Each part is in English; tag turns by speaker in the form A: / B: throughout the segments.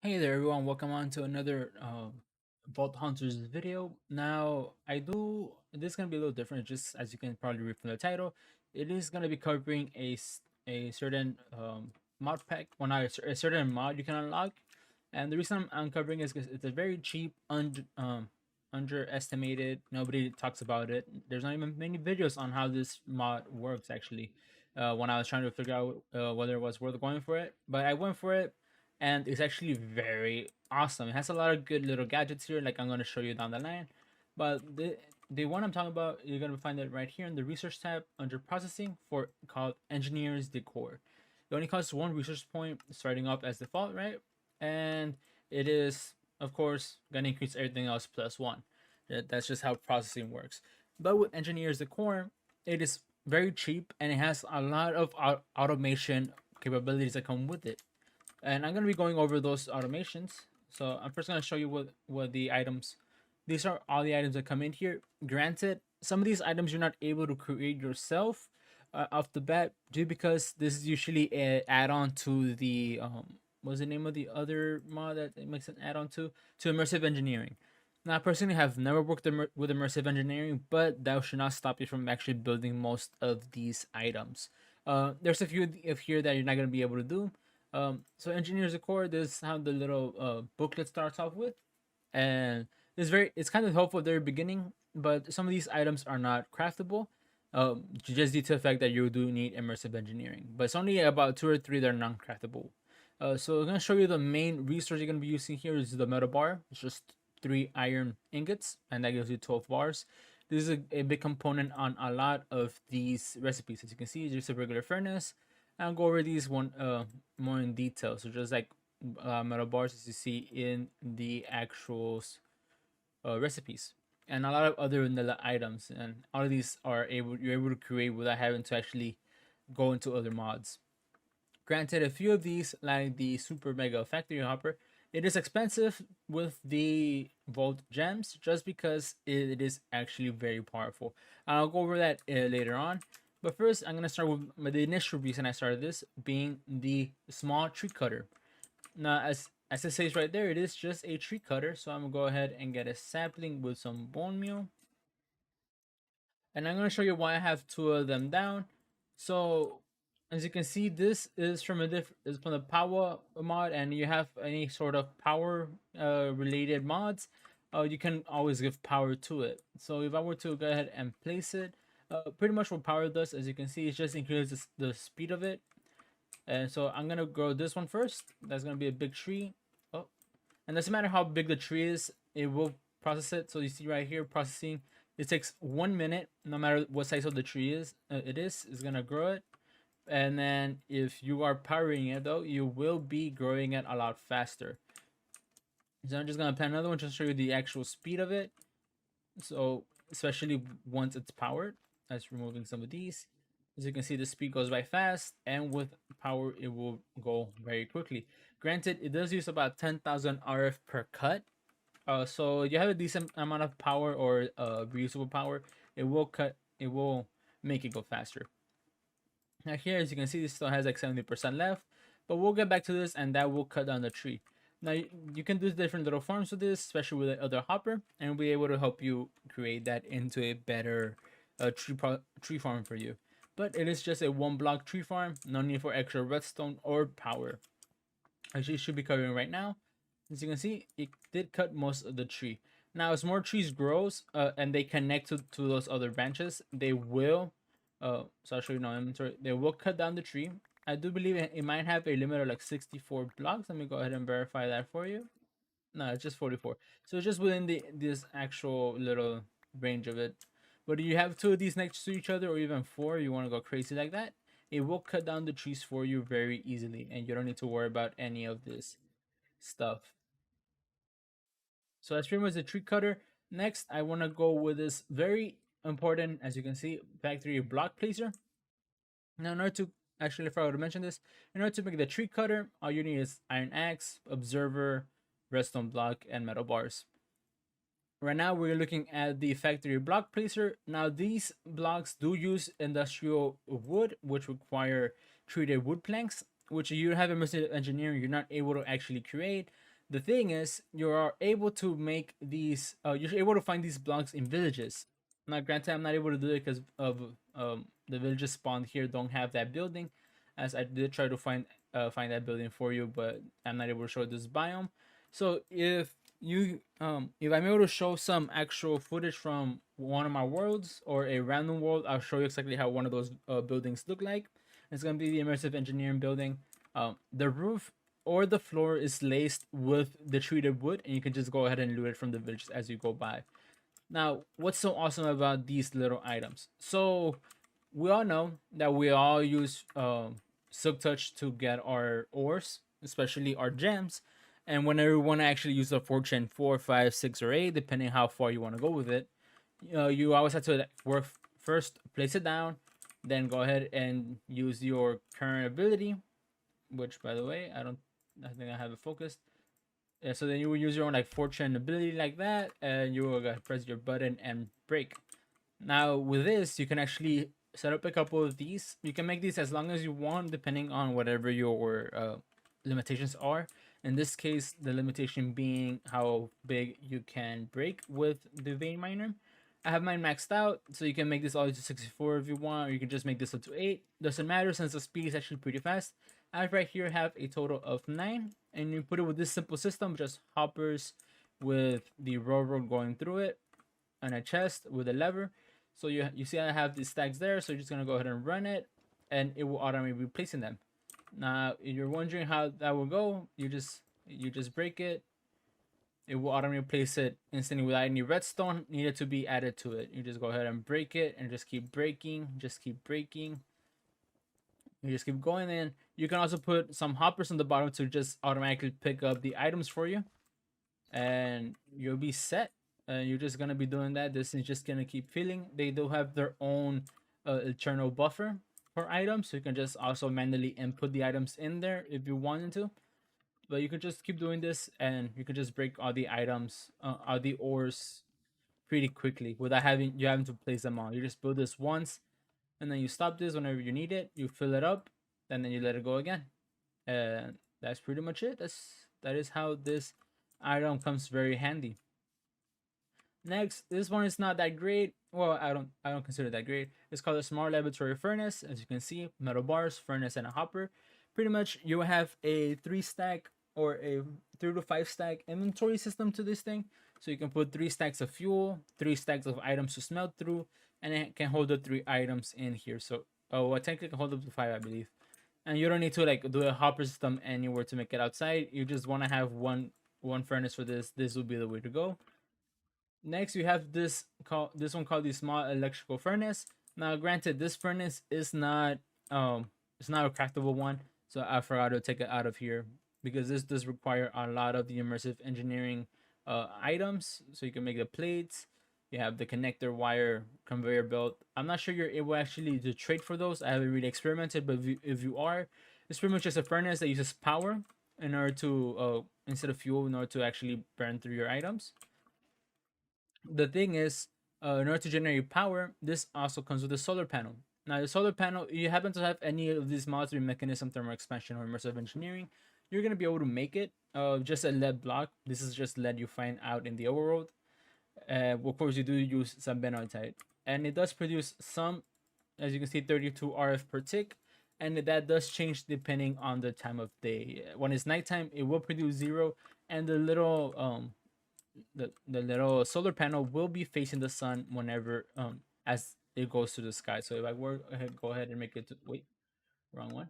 A: Hey there everyone, welcome on to another Vault Hunters video. Now, this is going to be a little different, just as you can probably read from the title. It is going to be covering a certain mod pack, well not a certain mod you can unlock. And the reason I'm covering is because it's a very cheap, underestimated, nobody talks about it. There's not even many videos on how this mod works actually. When I was trying to figure out whether it was worth going for it. But I went for it and it's actually very awesome. It has a lot of good little gadgets here, like I'm going to show you down the line. But the one I'm talking about, you're going to find it right here in the research tab under processing for called Engineers Decor. It only costs one research point starting up as default, right? And it is, of course, going to increase everything else plus one. That's just how processing works. But with Engineers Decor, it is very cheap and it has a lot of automation capabilities that come with it, and I'm gonna be going over those automations. So I'm first gonna show you what the items. These are all the items that come in here. Granted, some of these items you're not able to create yourself off the bat, due because this is usually an add-on to the what's the name of the other mod that it makes an add-on to immersive engineering. Now, I personally have never worked with immersive engineering, but that should not stop you from actually building most of these items. There's a few of here that you're not gonna be able to do, so Engineers Accord, this is how the little booklet starts off with, and it's kind of helpful at the very beginning, but some of these items are not craftable. Just due to the fact that you do need immersive engineering, but it's only about two or three that are non-craftable. So I'm gonna show you the main resource you're gonna be using here is the metal bar. It's just three iron ingots, and that gives you 12 bars. This is a big component on a lot of these recipes. As you can see, it's just a regular furnace. I'll go over these one more in detail. So just like metal bars as you see in the actual recipes, and a lot of other vanilla items, and all of these you're able to create without having to actually go into other mods. Granted, a few of these, like the Super Mega Factory Hopper, it is expensive with the Vault Gems just because it is actually very powerful. I'll go over that later on. But first, I'm going to start with the initial reason I started this being the small tree cutter. Now, as it says right there, it is just a tree cutter. So I'm going to go ahead and get a sapling with some bone meal. And I'm going to show you why I have two of them down. So as you can see, this is from is from the power mod, and you have any sort of power related mods, you can always give power to it. So if I were to go ahead and place it, pretty much what power does, as you can see, it just increases the speed of it. And so I'm gonna grow this one first. That's gonna be a big tree. Oh, and doesn't matter how big the tree is, it will process it. So you see right here, processing. It takes 1 minute, no matter what size of the tree is. It's gonna grow it. And then if you are powering it though, you will be growing it a lot faster. So I'm just gonna plant another one to show you the actual speed of it. So especially once it's powered, that's removing some of these. As you can see, the speed goes by fast, and with power, it will go very quickly. Granted, it does use about 10,000 RF per cut. So you have a decent amount of power or reusable power. It will make it go faster. Now here, as you can see, this still has like 70% left, but we'll get back to this and that will cut down the tree. Now you can do different little farms with this, especially with the other hopper, and we'll be able to help you create that into a better tree farm for you. But it is just a one block tree farm, no need for extra redstone or power. Actually, it should be covering right now. As you can see, it did cut most of the tree. Now, as more trees grows and they connect to those other branches, they will. So I'll show you now inventory. They will cut down the tree. I do believe it might have a limit of like 64 blocks. Let me go ahead and verify that for you. No, it's just 44. So it's just within this actual little range of it. But if you have two of these next to each other, or even four, you want to go crazy like that, it will cut down the trees for you very easily, and you don't need to worry about any of this stuff. So that's pretty much the tree cutter. Next, I want to go with this very important, as you can see, factory block placer. Now, in order to actually, if I were to mention this, in order to make the tree cutter, all you need is iron axe, observer, redstone block, and metal bars. Right now, we're looking at the factory block placer. Now, these blocks do use industrial wood, which require treated wood planks, which you have immersive engineering, you're not able to actually create. The thing is, you are able to make these. You're able to find these blocks in villages. Now, granted, I'm not able to do it because of the villages spawned here don't have that building, as I did try to find that building for you, but I'm not able to show this biome. So if I'm able to show some actual footage from one of my worlds or a random world, I'll show you exactly how one of those buildings look like. It's gonna be the immersive engineering building. The roof or the floor is laced with the treated wood, and you can just go ahead and loot it from the villages as you go by. Now, what's so awesome about these little items? So, we all know that we all use Silk Touch to get our ores, especially our gems. And whenever we want to actually use the fortune 4, 5, 6, or 8, depending how far you want to go with it, you always have to work first, place it down, then go ahead and use your current ability, which, by the way, I think I have it focused. Yeah, so then you will use your own like fortune ability like that, and you will press your button and break. Now with this, you can actually set up a couple of these. You can make these as long as you want, depending on whatever your limitations are. In this case, the limitation being how big you can break with the vein miner. I have mine maxed out, so you can make this all to 64 if you want, or you can just make this up to 8. Doesn't matter since the speed is actually pretty fast. I right here have a total of 9, and you put it with this simple system, just hoppers with the railroad going through it, and a chest with a lever. So you see I have these stacks there, so you're just gonna go ahead and run it, and it will automatically be placing them. Now, if you're wondering how that will go, you just break it. It will automatically place it instantly without any redstone needed to be added to it. You just go ahead and break it and just keep breaking, just keep breaking. You just keep going in. You can also put some hoppers on the bottom to just automatically pick up the items for you, and you'll be set. You're just gonna be doing that. This is just gonna keep filling. They do have their own internal buffer for items, so you can just also manually input the items in there if you wanted to. But you can just keep doing this, and you can just break all the items, all the ores, pretty quickly without having to place them all. You just build this once, and then you stop this whenever you need it. You fill it up, and then you let it go again. And that's pretty much it. That is how this item comes very handy. Next, this one is not that great. Well, I don't consider that great. It's called a smart laboratory furnace. As you can see, metal bars, furnace, and a hopper. Pretty much, you have a 3 stack or a 3 to 5 stack inventory system to this thing. So you can put 3 stacks of fuel, 3 stacks of items to smelt through, and it can hold the 3 items in here. So, I think it can hold up to 5, I believe. And you don't need to like do a hopper system anywhere to make it outside. You just want to have one furnace for this. This will be the way to go. Next, we have this one called the small electrical furnace. Now, granted, this furnace is not it's not a craftable one, so I forgot to take it out of here because this does require a lot of the immersive engineering items. So you can make the plates. You have the connector wire conveyor belt. I'm not sure you're able actually to trade for those. I haven't really experimented, but if you are, it's pretty much just a furnace that uses power in order to instead of fuel in order to actually burn through your items. The thing is, in order to generate power, this also comes with a solar panel. Now, the solar panel, you happen to have any of these mods with mechanism, thermal expansion, or immersive engineering, you're gonna be able to make it. Just a lead block. This is just lead you find out in the overworld. Of course, you do use some benotite, and it does produce some, as you can see, 32 RF per tick, and that does change depending on the time of day. When it's nighttime, it will produce 0, and the little solar panel will be facing the sun whenever as it goes to the sky. So if I were go ahead and make it wait, wrong one.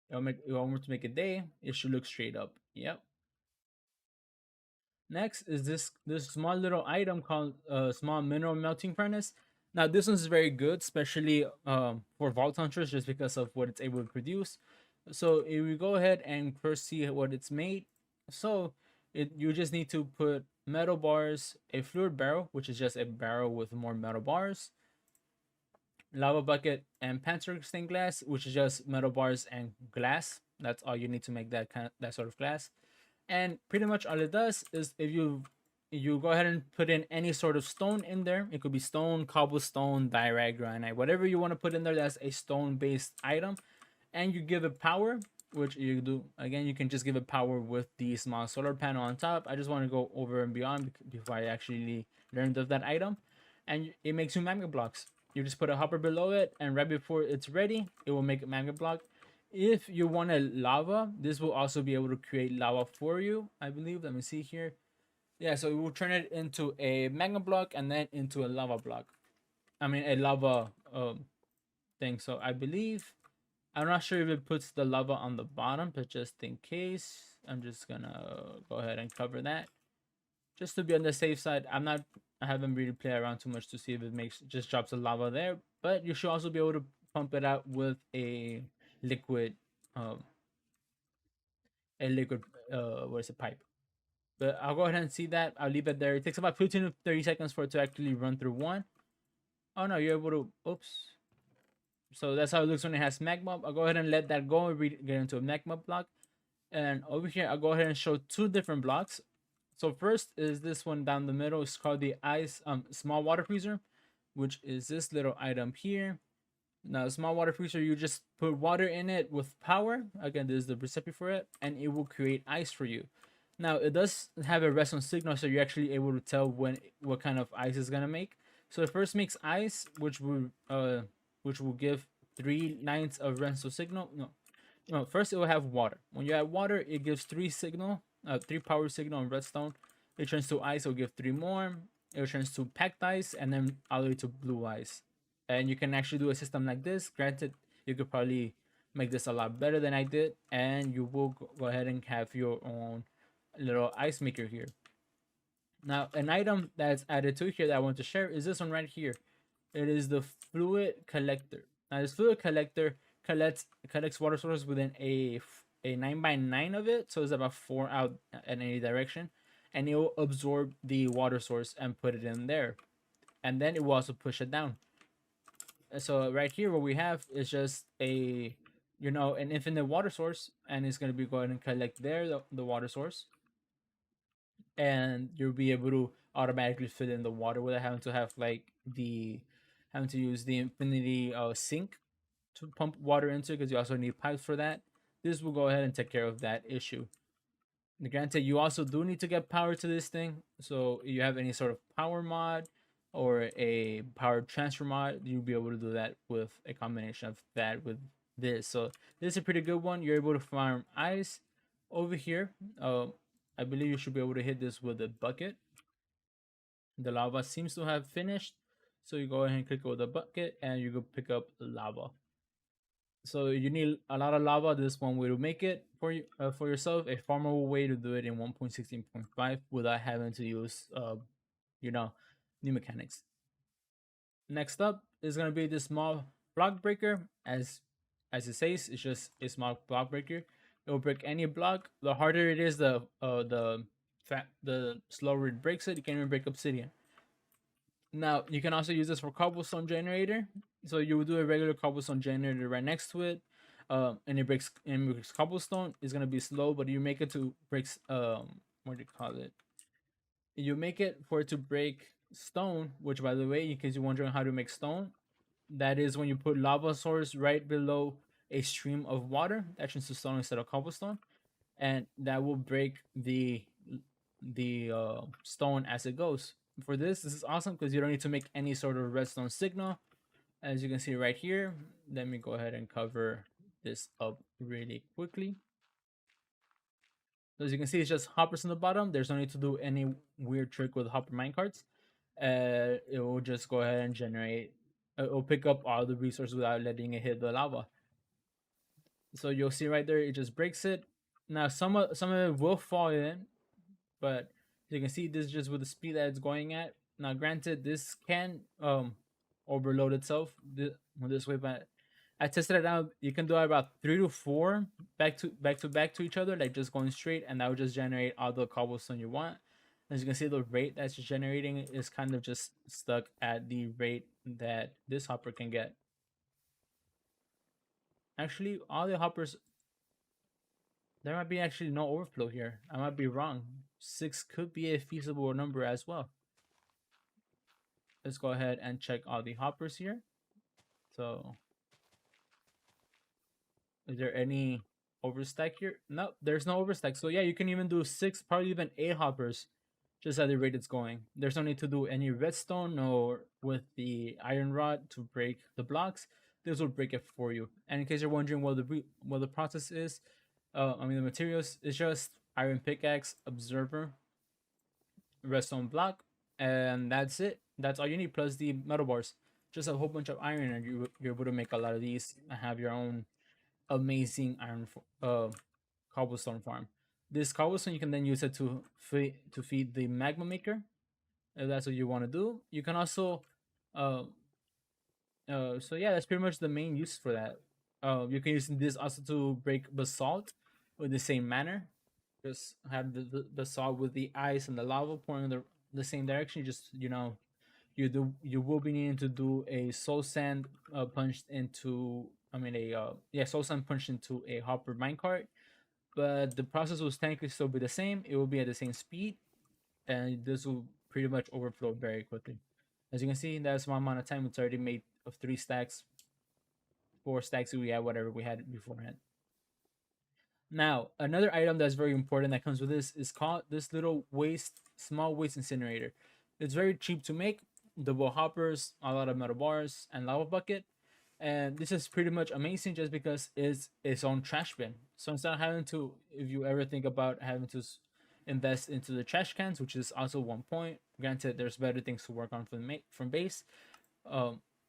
A: If I were to make it day, it should look straight up. Yep. Next is this small little item called small mineral melting furnace. Now this one's very good, especially for vault hunters, just because of what it's able to produce. So if we go ahead and first see what it's made, so you just need to put metal bars, a fluid barrel, which is just a barrel with more metal bars, lava bucket, and panzer stained glass, which is just metal bars and glass. That's all you need to make that sort of glass. And pretty much all it does is if you go ahead and put in any sort of stone in there. It could be stone, cobblestone, diorite, granite, whatever you want to put in there that's a stone based item, and you give it power. which you do again. You can just give it power with the small solar panel on top. I just want to go over and beyond before I actually learned of that item, and it makes you magma blocks. You just put a hopper below it, and right before it's ready, it will make a magma block. If you want a lava, this will also be able to create lava for you, I believe. Let me see here. Yeah, so it will turn it into a magma block and then into a lava block. I mean, a lava thing. So I believe, I'm not sure if it puts the lava on the bottom, but just in case, I'm just gonna go ahead and cover that just to be on the safe side. I haven't really played around too much to see if it makes just drops the lava there, but you should also be able to pump it out with liquid, um, a liquid, what is it, pipe. But I'll go ahead and see that. I'll leave it there. It takes about 15 to 30 seconds for it to actually run through one. Oh no, you're able to. Oops. So that's how it looks when it has magma. I'll go ahead and let that go and get into a magma block. And over here, I'll go ahead and show two different blocks. So first is this one down the middle. It's called the ice small water freezer, which is this little item here. Now, small water freezer, you just put water in it with power. Again, this is the recipe for it, and it will create ice for you. Now, it does have a redstone signal, so you're actually able to tell what kind of ice it's gonna make. So it first makes ice, which will give 3 lines of redstone signal. No, first it will have water. When you add water, it gives three power signal on redstone. It turns to ice, it'll give three more. It turns to packed ice, and then all the way to blue ice. And you can actually do a system like this. Granted, you could probably make this a lot better than I did, and you will go ahead and have your own little ice maker here. Now, an item that's added to here that I want to share is this one right here. It is the fluid collector. Now, this fluid collector collects water sources within a 9x9 of it, so it's about 4 out in any direction, and it will absorb the water source and put it in there, and then it will also push it down. So right here, what we have is just an infinite water source, and it's going to be going and collect there the water source, and you'll be able to automatically fill in the water without having to have having to use the infinity sink to pump water into, because you also need pipes for that. This will go ahead and take care of that issue. Granted, you also do need to get power to this thing. So if you have any sort of power mod or a power transfer mod, you'll be able to do that with a combination of that with this. So this is a pretty good one. You're able to farm ice over here. I believe you should be able to hit this with a bucket. The lava seems to have finished. So you go ahead and click with the bucket and you go pick up lava. So you need a lot of lava. This one way to make it for yourself. A farmable way to do it in 1.16.5 without having to use you know new mechanics. Next up is gonna be this small block breaker. As it says, it's just a small block breaker. It will break any block. The harder it is, the slower it breaks it. You can even break obsidian. Now you can also use this for cobblestone generator. So you would do a regular cobblestone generator right next to it, and it breaks cobblestone. It's gonna be slow, but you make it to breaks what do you call it? You make it for it to break stone. Which, by the way, in case you're wondering how to make stone, that is when you put lava source right below a stream of water that turns to stone instead of cobblestone, and that will break the stone as it goes. For this is awesome because you don't need to make any sort of redstone signal. As you can see right here, let me go ahead and cover this up really quickly. So as you can see, it's just hoppers on the bottom. There's no need to do any weird trick with hopper minecarts. It will just go ahead and generate. It will pick up all the resources without letting it hit the lava. So you'll see right there, it just breaks it. Now some of it will fall in, but you can see this just with the speed that it's going at. Now, granted, this can overload itself this way, but I tested it out. You can do about 3 to 4 back to each other, like just going straight, and that will just generate all the cobblestone you want. As you can see, the rate that's generating is kind of just stuck at the rate that this hopper can get. Actually, all the hoppers, there might be actually no overflow here. I might be wrong. 6 could be a feasible number as well. Let's go ahead and check all the hoppers here. So, is there any? overstack here. No, there's no overstack. So yeah, you can even do 6, probably even 8 hoppers, just at the rate it's going. There's no need to do any redstone or with the iron rod to break the blocks. This will break it for you. And in case you're wondering what the process is, I mean the materials is just iron pickaxe, observer, redstone block, and that's it. That's all you need. Plus the metal bars, just a whole bunch of iron, and you're able to make a lot of these and have your own amazing cobblestone farm. This cobblestone you can then use it to feed the magma maker if that's what you want to do. You can also uh so yeah, that's pretty much the main use for that. You can use this also to break basalt with the same manner. Just have the basalt with the ice and the lava pouring in the same direction. Just you will be needing to do a soul sand punched into, I mean a soul sand punched into a hopper minecart, but the process will technically still be the same. It will be at the same speed, and this will pretty much overflow very quickly. As you can see, that's one amount of time. It's already made of 3 stacks, 4 stacks. We had whatever we had beforehand. Now, another item that's very important that comes with this is called this little small waste incinerator. It's very cheap to make. Double hoppers, a lot of metal bars, and lava bucket. And this is pretty much amazing just because it's its own trash bin. So instead of having to, if you ever think about having to invest into the trash cans, which is also one point. Granted, there's better things to work on from base.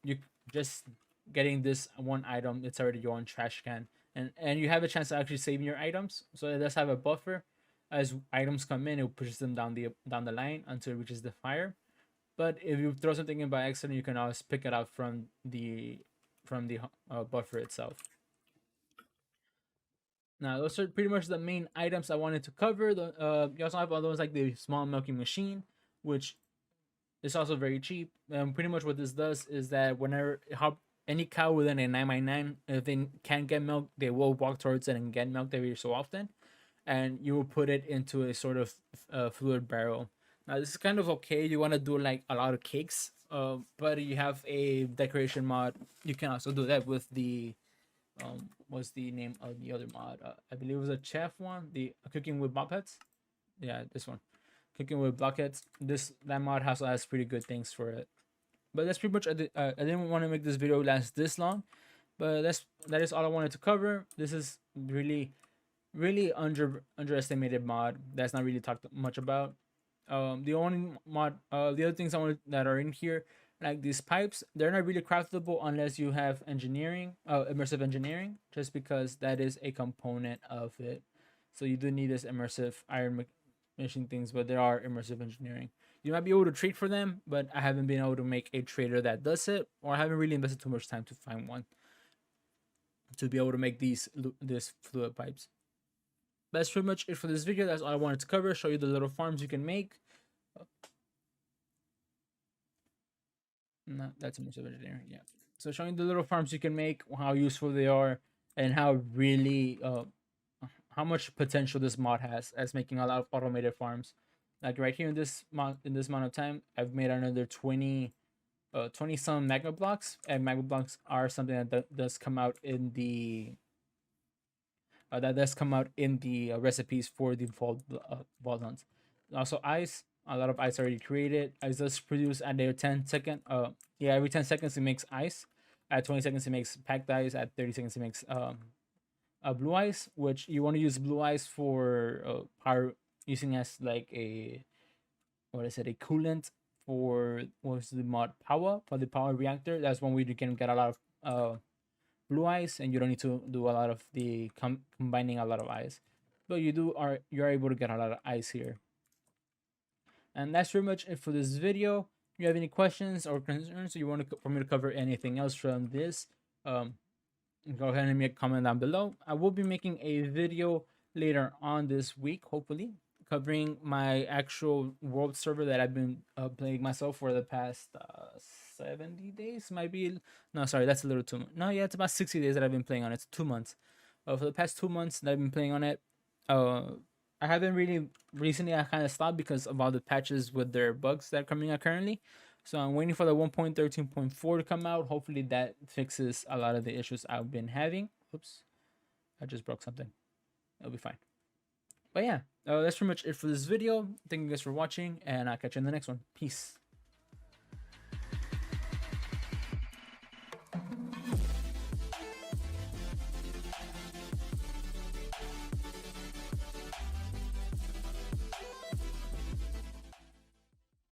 A: You just getting this one item, it's already your own trash can, and you have a chance to actually saving your items. So it does have a buffer. As items come in, it pushes them down the line until it reaches the fire. But if you throw something in by accident, you can always pick it up from the buffer itself. Now, those are pretty much the main items I wanted to cover. You also have others like the small milking machine, which is also very cheap. Pretty much what this does is that whenever any cow within a 9x9, if they can't get milk, they will walk towards it and get milk every so often. And you will put it into a sort of fluid barrel. Now, this is kind of okay. You want to do like a lot of cakes, but you have a decoration mod. You can also do that with the what's the name of the other mod? I believe it was a chef one, the cooking with blockheads. Yeah, this one, cooking with blockheads. That mod also has pretty good things for it. But that's pretty much. I didn't want to make this video last this long, but that is all I wanted to cover. This is really underestimated mod that's not really talked much about. The only mod, the other things I want that are in here, like these pipes, they're not really craftable unless you have engineering, immersive engineering, just because that is a component of it. So you do need this immersive iron machine things, but there are immersive engineering. You might be able to trade for them, but I haven't been able to make a trader that does it, or I haven't really invested too much time to find one to be able to make this fluid pipes. That's pretty much it for this video. That's all I wanted to cover. Show you the little farms you can make. No, that's immersive engineering. Yeah. So showing the little farms you can make, how useful they are, and how much potential this mod has as making a lot of automated farms. Like right here in this amount of time, I've made another 20 some magma blocks, and magma blocks are something that does come out in the recipes for the vault hunts. Also ice, a lot of ice already created. Ice does produce at their 10-second. Every 10 seconds it makes ice. At 20 seconds it makes packed ice. At 30 seconds it makes blue ice, which you want to use blue ice for power, using as like a a coolant for what's the mod power for the power reactor. That's one way you can get a lot of blue ice, and you don't need to do a lot of the combining a lot of ice, but you're able to get a lot of ice here. And that's pretty much it for this video. If you have any questions or concerns, or you want for me to cover anything else from this, go ahead and make a comment down below. I will be making a video later on this week, hopefully, covering my actual world server that I've been playing myself for the past 70 days. Might be, no, sorry, that's a little too much. No, yeah, it's about 60 days that I've been playing on it. It's 2 months. For the past 2 months that I've been playing on it, I haven't really recently. I kind of stopped because of all the patches with their bugs that are coming out currently. So I'm waiting for the 1.13.4 to come out. Hopefully that fixes a lot of the issues I've been having. Oops, I just broke something. It'll be fine. But yeah, that's pretty much it for this video. Thank you guys for watching, and I'll catch you in the next one. Peace.